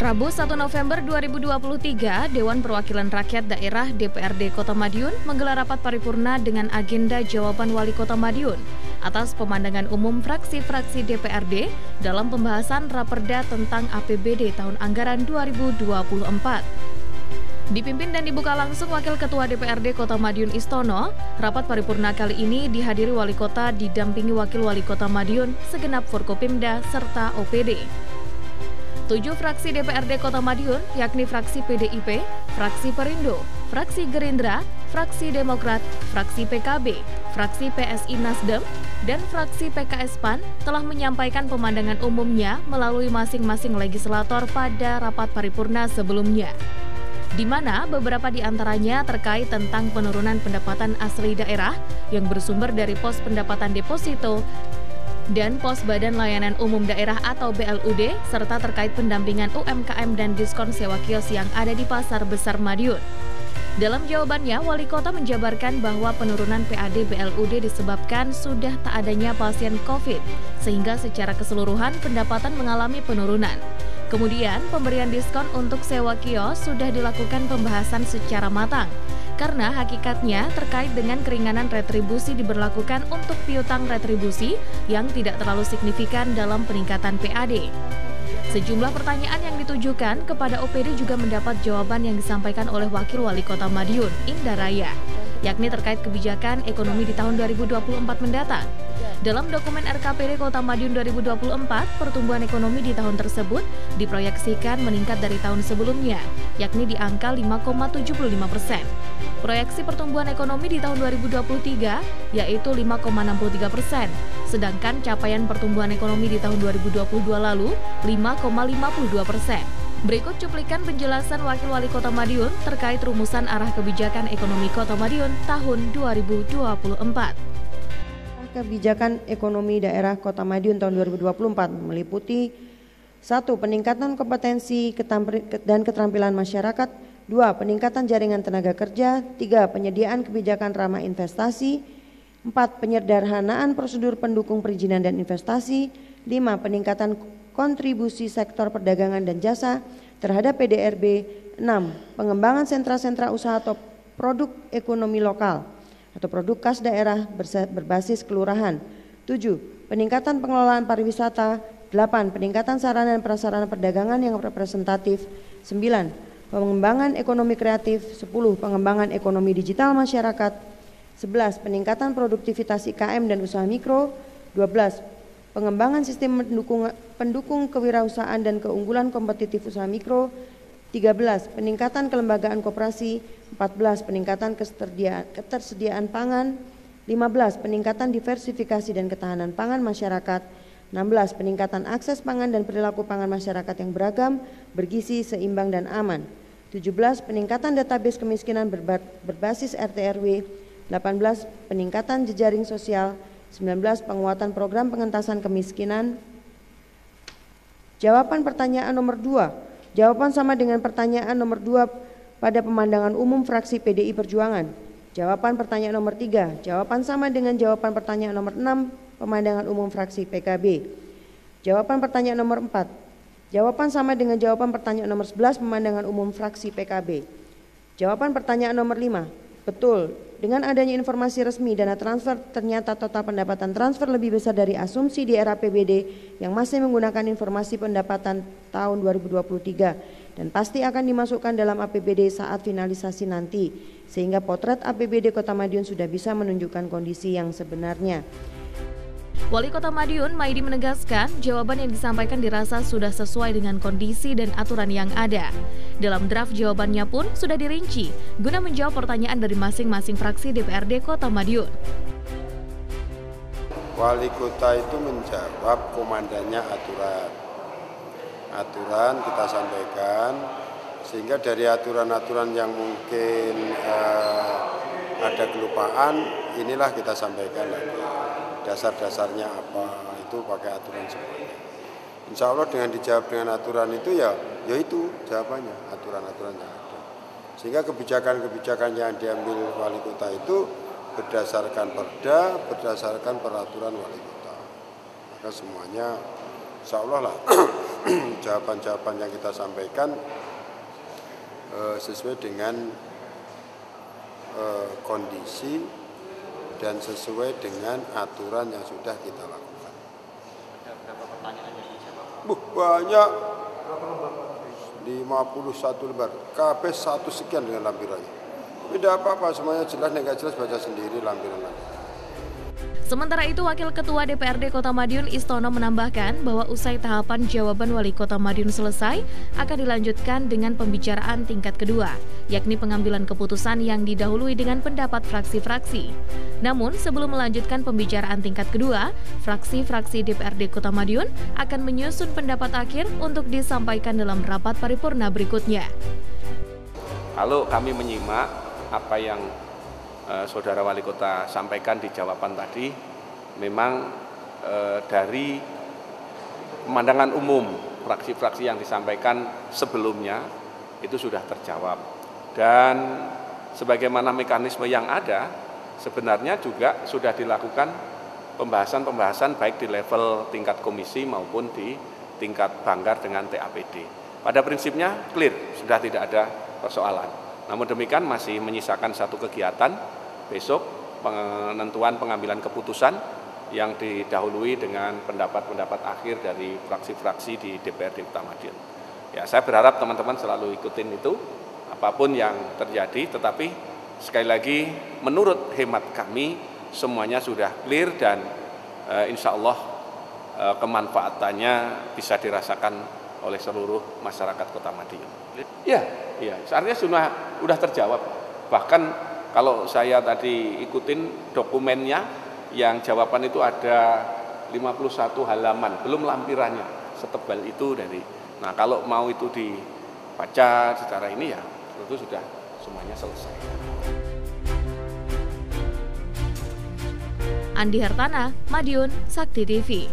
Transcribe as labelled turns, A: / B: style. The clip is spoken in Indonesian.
A: Rabu 1 November 2023, Dewan Perwakilan Rakyat Daerah DPRD Kota Madiun menggelar rapat paripurna dengan agenda jawaban Wali Kota Madiun atas pemandangan umum fraksi-fraksi DPRD dalam pembahasan Raperda tentang APBD tahun anggaran 2024. Dipimpin dan dibuka langsung Wakil Ketua DPRD Kota Madiun Istono, rapat paripurna kali ini dihadiri Wali Kota didampingi Wakil Wali Kota Madiun, segenap Forkopimda, serta OPD. 7 fraksi DPRD Kota Madiun, yakni fraksi PDIP, fraksi Perindo, fraksi Gerindra, fraksi Demokrat, fraksi PKB, fraksi PSI Nasdem, dan fraksi PKS PAN telah menyampaikan pemandangan umumnya melalui masing-masing legislator pada rapat paripurna sebelumnya, di mana beberapa di antaranya terkait tentang penurunan pendapatan asli daerah yang bersumber dari pos pendapatan deposito dan pos Badan Layanan Umum Daerah atau BLUD, serta terkait pendampingan UMKM dan diskon sewa kios yang ada di Pasar Besar Madiun. Dalam jawabannya, Wali Kota menjabarkan bahwa penurunan PAD BLUD disebabkan sudah tak adanya pasien COVID, sehingga secara keseluruhan pendapatan mengalami penurunan. Kemudian, pemberian diskon untuk sewa kios sudah dilakukan pembahasan secara matang, karena hakikatnya terkait dengan keringanan retribusi diberlakukan untuk piutang retribusi yang tidak terlalu signifikan dalam peningkatan PAD. Sejumlah pertanyaan yang ditujukan kepada OPD juga mendapat jawaban yang disampaikan oleh Wakil Wali Kota Madiun, Indah Raya, yakni terkait kebijakan ekonomi di tahun 2024 mendatang. Dalam dokumen RKPD Kota Madiun 2024, pertumbuhan ekonomi di tahun tersebut diproyeksikan meningkat dari tahun sebelumnya, yakni di angka 5,75%. Proyeksi pertumbuhan ekonomi di tahun 2023 yaitu 5,63%, sedangkan capaian pertumbuhan ekonomi di tahun 2022 lalu 5,52%. Berikut cuplikan penjelasan Wakil Wali Kota Madiun terkait rumusan arah kebijakan ekonomi Kota Madiun tahun 2024.
B: Kebijakan ekonomi daerah Kota Madiun tahun 2024 meliputi 1. Peningkatan kompetensi dan keterampilan masyarakat, 2. Peningkatan jaringan tenaga kerja, 3. Penyediaan kebijakan ramah investasi, 4. Penyederhanaan prosedur pendukung perizinan dan investasi, 5. Peningkatan kontribusi sektor perdagangan dan jasa terhadap PDRB, 6. Pengembangan sentra-sentra usaha atau produk ekonomi lokal atau produk khas daerah berbasis kelurahan, 7. Peningkatan pengelolaan pariwisata, 8. Peningkatan sarana dan prasarana perdagangan yang representatif, 9. Pengembangan ekonomi kreatif, 10. Pengembangan ekonomi digital masyarakat, 11. Peningkatan produktivitas IKM dan usaha mikro, 12. Pengembangan sistem pendukung kewirausahaan dan keunggulan kompetitif usaha mikro, 13. Peningkatan kelembagaan koperasi, 14. Peningkatan ketersediaan pangan, 15. Peningkatan diversifikasi dan ketahanan pangan masyarakat, 16. Peningkatan akses pangan dan perilaku pangan masyarakat yang beragam, bergizi, seimbang dan aman, 17. Peningkatan database kemiskinan berbasis RT/RW, 18. Peningkatan jejaring sosial, 19. Penguatan program pengentasan kemiskinan. Jawaban pertanyaan nomor 2. Jawaban sama dengan pertanyaan nomor 2 pada pemandangan umum fraksi PDI Perjuangan. Jawaban pertanyaan nomor 3. Jawaban sama dengan jawaban pertanyaan nomor 6 pemandangan umum fraksi PKB. Jawaban pertanyaan nomor 4. Jawaban sama dengan jawaban pertanyaan nomor 11 pemandangan umum fraksi PKB. Jawaban pertanyaan nomor 5. Betul, dengan adanya informasi resmi dana transfer ternyata total pendapatan transfer lebih besar dari asumsi di era APBD yang masih menggunakan informasi pendapatan tahun 2023 dan pasti akan dimasukkan dalam APBD saat finalisasi nanti, sehingga potret APBD Kota Madiun sudah bisa menunjukkan kondisi yang sebenarnya.
A: Wali Kota Madiun, Maidi, menegaskan jawaban yang disampaikan dirasa sudah sesuai dengan kondisi dan aturan yang ada. Dalam draft jawabannya pun sudah dirinci guna menjawab pertanyaan dari masing-masing fraksi DPRD Kota Madiun.
C: Wali Kota itu menjawab komandannya aturan kita sampaikan, sehingga dari aturan-aturan yang mungkin ada kelupaan, inilah kita sampaikan lagi. Dasar-dasarnya apa, itu pakai aturan semuanya. Insya Allah dengan dijawab dengan aturan itu ya itu jawabannya, aturan-aturan yang ada. Sehingga kebijakan-kebijakan yang diambil wali kota itu berdasarkan perda, berdasarkan peraturan wali kota. Maka semuanya insya Allah lah jawaban-jawaban yang kita sampaikan sesuai dengan kondisi dan sesuai dengan aturan yang sudah kita lakukan.
D: Ada berapa pertanyaan yang dijawab?
C: Banyak. 51 lembar. KB 1 sekian dengan lampirannya. Tidak apa-apa, semuanya jelas, nggak jelas baca sendiri lampiran-lampiran.
A: Sementara itu, Wakil Ketua DPRD Kota Madiun Istono menambahkan bahwa usai tahapan jawaban Wali Kota Madiun selesai, akan dilanjutkan dengan pembicaraan tingkat kedua, yakni pengambilan keputusan yang didahului dengan pendapat fraksi-fraksi. Namun, sebelum melanjutkan pembicaraan tingkat kedua, fraksi-fraksi DPRD Kota Madiun akan menyusun pendapat akhir untuk disampaikan dalam rapat paripurna berikutnya.
E: Kalau kami menyimak apa yang Saudara Wali Kota sampaikan di jawaban tadi, memang dari pemandangan umum fraksi-fraksi yang disampaikan sebelumnya itu sudah terjawab. Dan sebagaimana mekanisme yang ada, sebenarnya juga sudah dilakukan pembahasan-pembahasan baik di level tingkat komisi maupun di tingkat banggar dengan TAPD. Pada prinsipnya clear, sudah tidak ada persoalan. Namun demikian masih menyisakan satu kegiatan besok, penentuan pengambilan keputusan yang didahului dengan pendapat-pendapat akhir dari fraksi-fraksi di DPRD Kota Madiun. Ya, saya berharap teman-teman selalu ikutin itu, apapun yang terjadi, tetapi sekali lagi menurut hemat kami semuanya sudah clear dan insya Allah kemanfaatannya bisa dirasakan oleh seluruh masyarakat Kota Madiun. Ya, artinya sudah terjawab. Bahkan kalau saya tadi ikutin dokumennya, yang jawaban itu ada 51 halaman, belum lampirannya, setebal itu dari. Nah, kalau mau itu dibaca secara ini ya, itu sudah semuanya selesai.
A: Andi Hartana, Madiun, Sakti TV.